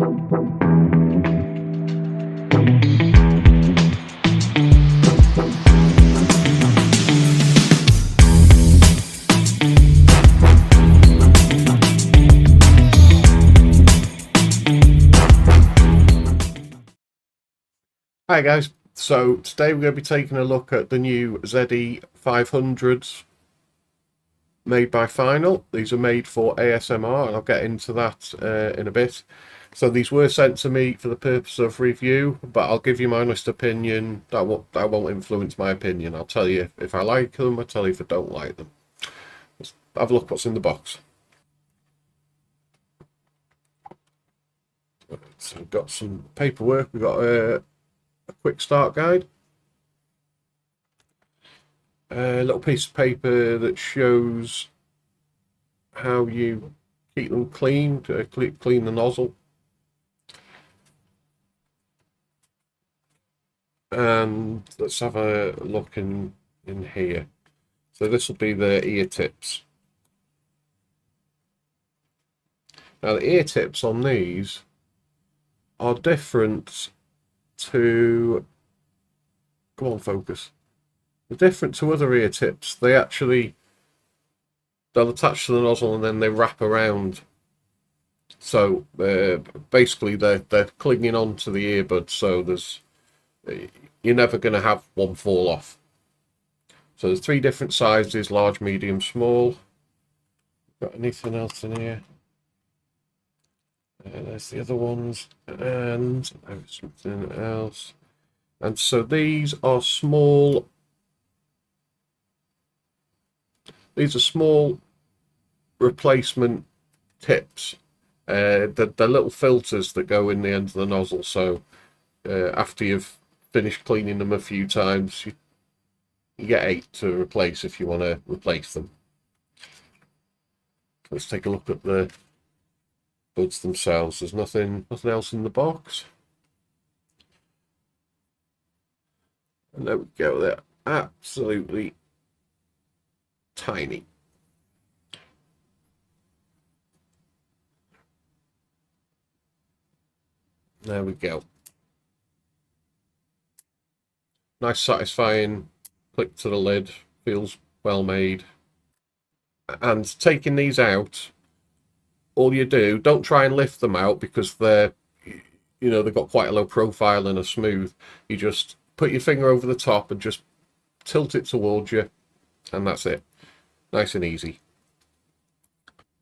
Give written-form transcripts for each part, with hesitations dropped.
Hi guys, so today we're going to be taking a look at the new ZE500s made by Final. These are made for ASMR and I'll get into that in a bit. So these were sent to me for the purpose of review, but I'll give you my honest opinion. That won't influence my opinion. I'll tell you if I like them, I'll tell you if I don't like them. Let's have a look what's in the box. So we've got some paperwork, we've got a quick start guide, a little piece of paper that shows how you keep them clean, to clean the nozzle, and let's have a look in here. So this will be the ear tips. Now the ear tips on these are different to, come on focus, they're different to other ear tips. They'll attach to the nozzle and then they wrap around, so basically they're clinging onto the earbud, so you're never going to have one fall off. So there's 3 different sizes: large, medium, small. Got anything else in here? There's the other ones, and there's something else. And so these are small. These are small replacement tips. They're little filters that go in the end of the nozzle. So after you've finished cleaning them a few times, you get 8 to replace if you want to replace them. Let's take a look at the buds themselves. There's nothing else in the box. And there we go. They're absolutely tiny. There we go. Nice, satisfying click to the lid. Feels well made. And taking these out, all you do, don't try and lift them out because they've got quite a low profile and are smooth. You just put your finger over the top and just tilt it towards you, and that's it. Nice and easy.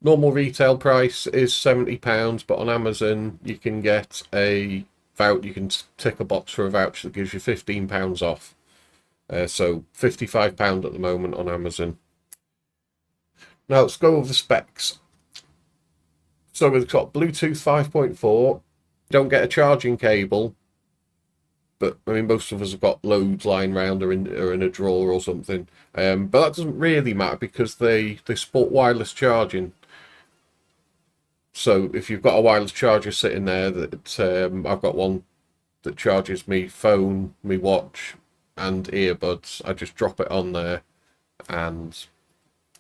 Normal retail price is £70, but on Amazon you can get a voucher. You can tick a box for a voucher that gives you £15 off. So £55 at the moment on Amazon. Now let's go over the specs. So we've got Bluetooth 5.4. Don't get a charging cable, but I mean most of us have got loads lying around or in a drawer or something. But that doesn't really matter because they support wireless charging. So if you've got a wireless charger sitting there, I've got one that charges me phone, me watch, and earbuds. I just drop it on there, and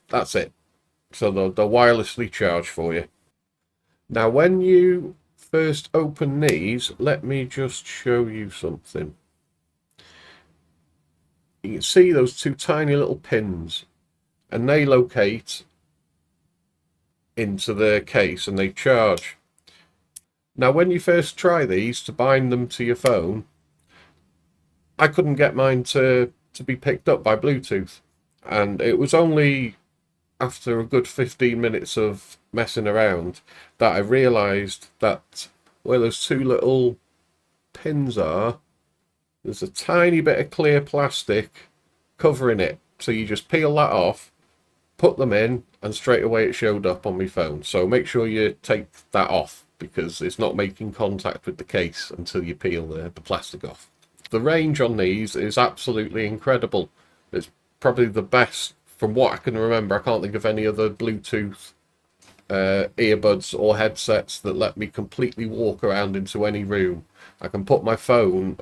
that's it. So they'll wirelessly charge for you. Now, when you first open these, let me just show you something. You can see those 2 tiny little pins, and they locate into the case and they charge. Now, when you first try these to bind them to your phone, I couldn't get mine to be picked up by Bluetooth, and it was only after a good 15 minutes of messing around that I realized that where those 2 little pins are, there's a tiny bit of clear plastic covering it. So you just peel that off, put them in, and straight away it showed up on my phone. So make sure you take that off because it's not making contact with the case until you peel the plastic off. The range on these is absolutely incredible. It's probably the best from what I can remember. I can't think of any other Bluetooth earbuds or headsets that let me completely walk around into any room. I can put my phone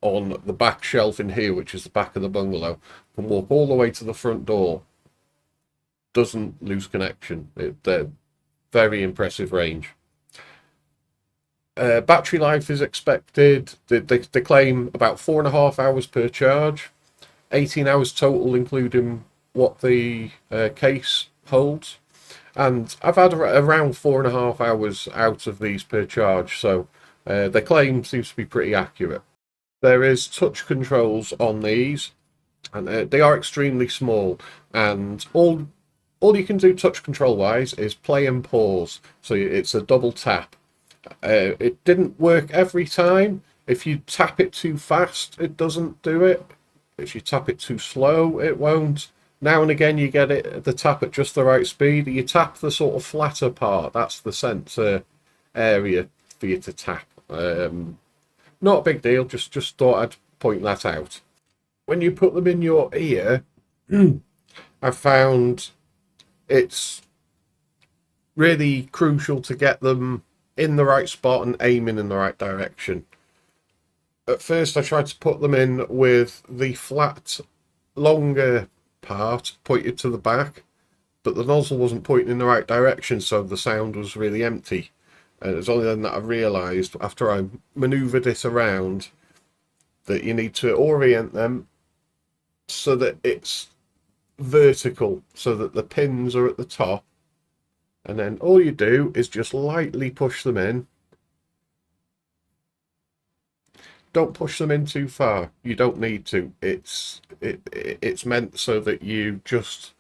on the back shelf in here, which is the back of the bungalow, can walk all the way to the front door. Doesn't lose connection. They're very impressive range. Battery life is expected, they claim about 4.5 hours per charge, 18 hours total, including what the case holds. And I've had around 4.5 hours out of these per charge, so the claim seems to be pretty accurate. There is touch controls on these, and they are extremely small, and all you can do touch control wise is play and pause, so it's a double tap. It didn't work every time. If you tap it too fast, it doesn't do it. If you tap it too slow, it won't. Now and again you get it the tap at just the right speed. You tap the sort of flatter part, that's the center area for you to tap. Not a big deal, just thought I'd point that out. When you put them in your ear, I found it's really crucial to get them in the right spot and aiming in the right direction. At first I tried to put them in with the flat, longer part pointed to the back, but the nozzle wasn't pointing in the right direction, so the sound was really empty. And it was only then that I realised, after I manoeuvred it around, that you need to orient them so that it's vertical, so that the pins are at the top, and then all you do is just lightly push them in. Don't push them in too far, you don't need to. It's meant so that you just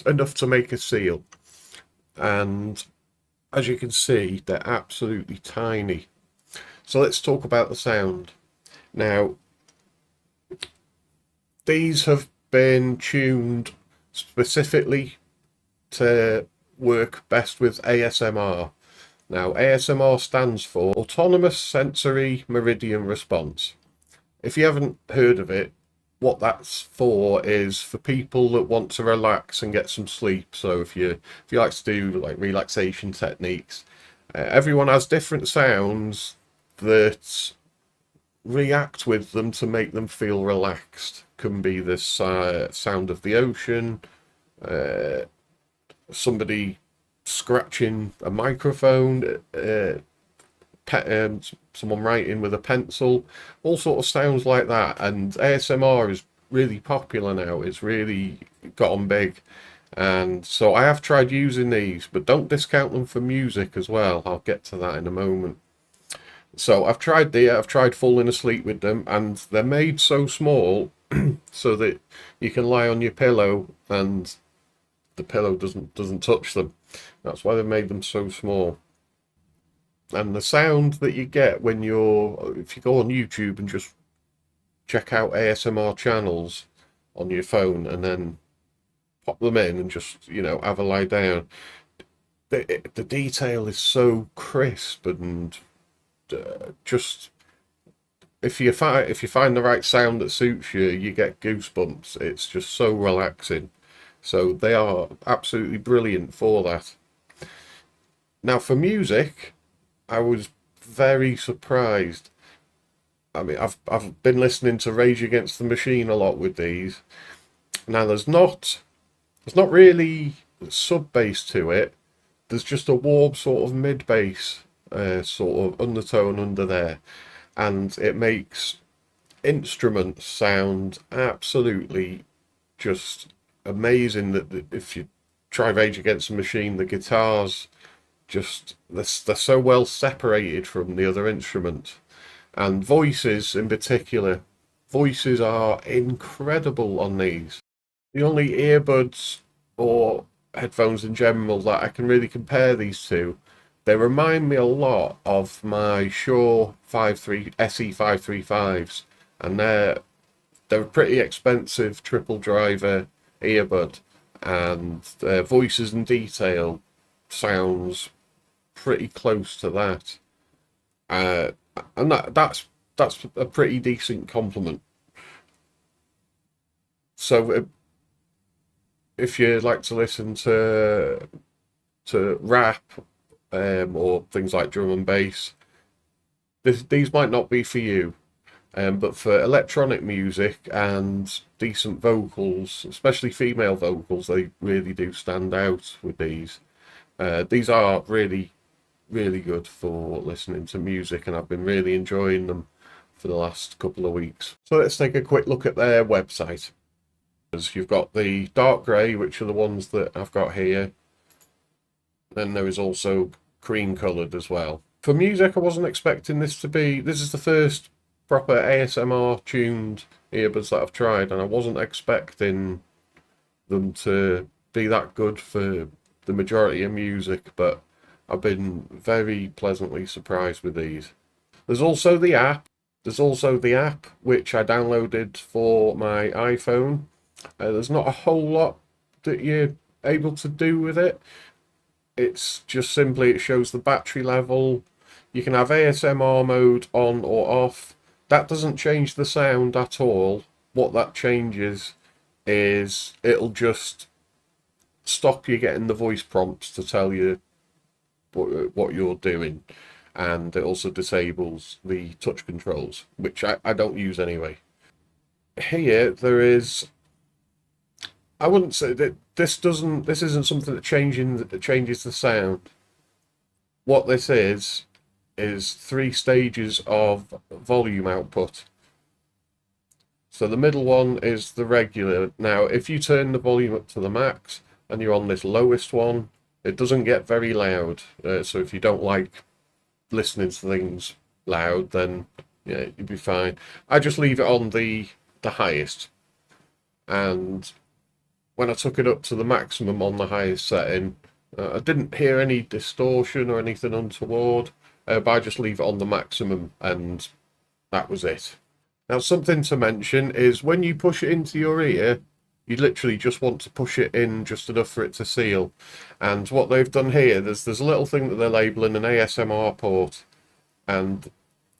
enough to make a seal. And as you can see, they're absolutely tiny. So let's talk about the sound. Now, these have been tuned specifically to work best with ASMR. Now, ASMR stands for Autonomous Sensory Meridian Response. If you haven't heard of it, what that's for is for people that want to relax and get some sleep. So if you like to do like relaxation techniques, everyone has different sounds that react with them to make them feel relaxed. Can be the sound of the ocean, somebody scratching a microphone, someone writing with a pencil, all sort of sounds like that. And ASMR is really popular now. It's really got on big, and so I have tried using these, but don't discount them for music as well. I'll get to that in a moment. So I've tried falling asleep with them, and they're made so small so that you can lie on your pillow and the pillow doesn't touch them. That's why they made them so small. And the sound that you get if you go on YouTube and just check out ASMR channels on your phone and then pop them in and just, have a lie down, the detail is so crisp, and just if you find the right sound that suits you, you get goosebumps. It's just so relaxing. So they are absolutely brilliant for that. Now for music, I was very surprised. I mean, I've been listening to Rage Against the Machine a lot with these. Now there's not really sub bass to it. There's just a warm sort of mid bass sort of undertone under there, and it makes instruments sound absolutely just amazing. That if you try Rage Against the Machine, the guitars they're so well separated from the other instruments, and voices in particular. Voices are incredible on these. The only earbuds or headphones in general that I can really compare these to, they remind me a lot of my Shure SE535s, and they're a pretty expensive triple driver earbud, and their voices and detail sounds pretty close to that, and that's a pretty decent compliment. So if you like to listen to rap or things like drum and bass, these might not be for you. But for electronic music and decent vocals, especially female vocals, they really do stand out with these. These are really, really good for listening to music, and I've been really enjoying them for the last couple of weeks. So let's take a quick look at their website. You've got the dark grey, which are the ones that I've got here. Then there is also cream coloured as well. For music, I wasn't expecting this to be... This is the first proper ASMR tuned earbuds that I've tried, and I wasn't expecting them to be that good for the majority of music, but I've been very pleasantly surprised with these. There's also the app. Which I downloaded for my iPhone. There's not a whole lot that you're able to do with it. It's just simply, it shows the battery level. You can have ASMR mode on or off. That doesn't change the sound at all. What that changes is it'll just stop you getting the voice prompts to tell you what you're doing. And it also disables the touch controls, which I don't use anyway. Here there is... I wouldn't say that this isn't something that changes the sound. What this is 3 stages of volume output. So the middle one is the regular. Now, if you turn the volume up to the max and you're on this lowest one, it doesn't get very loud. So if you don't like listening to things loud, then yeah, you'd be fine. I just leave it on the highest. And when I took it up to the maximum on the highest setting, I didn't hear any distortion or anything untoward, but I just leave it on the maximum, and that was it. Now, something to mention is when you push it into your ear, you literally just want to push it in just enough for it to seal. And what they've done here, there's a little thing that they're labelling an ASMR port, and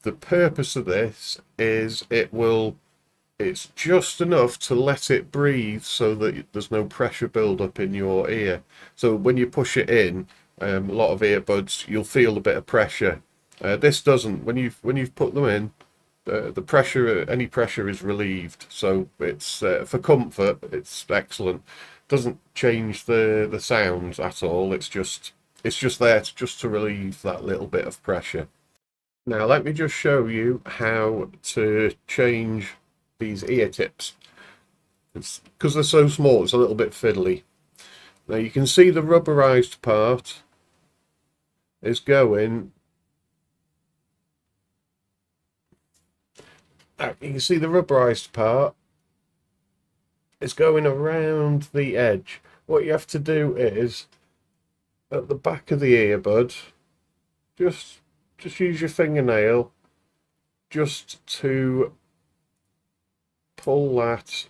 the purpose of this is it's just enough to let it breathe so that there's no pressure build up in your ear. So when you push it in, a lot of earbuds, you'll feel a bit of pressure. This doesn't. When you've put them in, the pressure, any pressure is relieved. So it's for comfort, it's excellent. Doesn't change the sounds at all. It's just there to relieve that little bit of pressure. Now let me just show you how to change these ear tips. It's because they're so small, it's a little bit fiddly. Now you can see the rubberized part is going... You can see the rubberized part is going around the edge. What you have to do is, at the back of the earbud, just use your fingernail just to pull that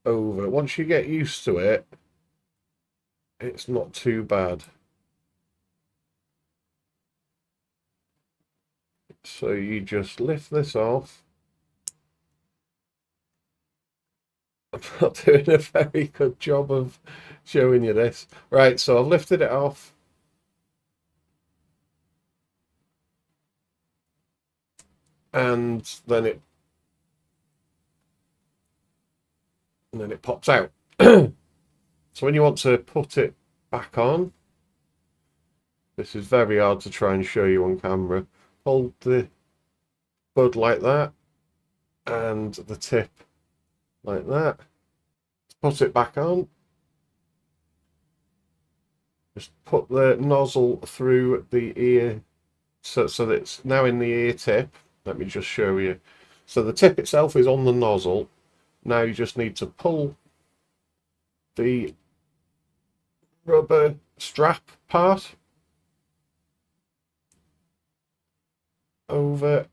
over. Once you get used to it, it's not too bad. So you just lift this off. I'm not doing a very good job of showing you this. Right, so I've lifted it off. And then it pops out. So when you want to put it back on, this is very hard to try and show you on camera. Hold the bud like that and the tip like that. Put it back on. Just put the nozzle through the ear so that it's now in the ear tip. Let me just show you. So the tip itself is on the nozzle. Now you just need to pull the rubber strap part over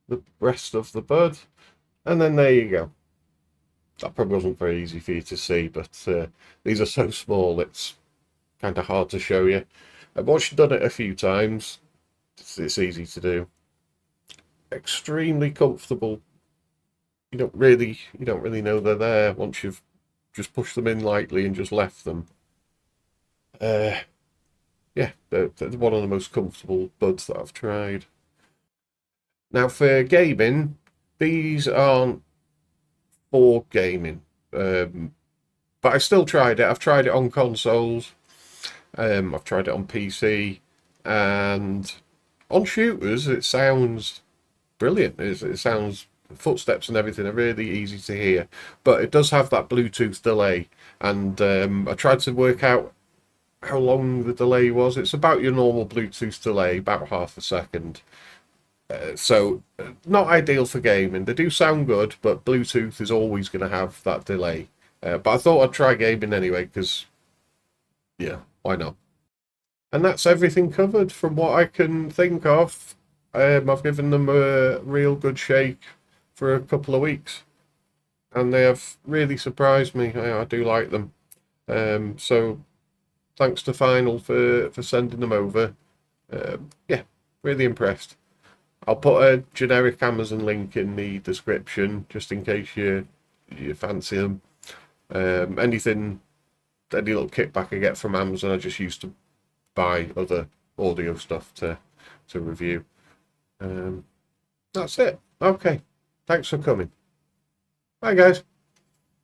the rest of the bud, and then there you go. That probably wasn't very easy for you to see, but these are so small it's kind of hard to show you. Once you've done it a few times, it's easy to do. Extremely comfortable. You don't really know they're there once you've just pushed them in lightly and just left them. Yeah, they're one of the most comfortable buds that I've tried. Now for gaming, these aren't for gaming, but I still tried it. I've tried it on consoles, I've tried it on PC, and on shooters it sounds brilliant. It sounds, footsteps and everything are really easy to hear, but it does have that Bluetooth delay, and I tried to work out how long the delay was. It's about your normal Bluetooth delay, about half a second. So not ideal for gaming. They do sound good, but Bluetooth is always going to have that delay. But I thought I'd try gaming anyway, because yeah, why not? And that's everything covered from what I can think of. I've given them a real good shake for a couple of weeks, and they have really surprised me. I do like them. So thanks to Final for sending them over. Yeah, really impressed. I'll put a generic Amazon link in the description just in case you fancy them. Anything, any little kickback I get from Amazon, I just used to buy other audio stuff to review. That's it. Okay. Thanks for coming. Bye, guys.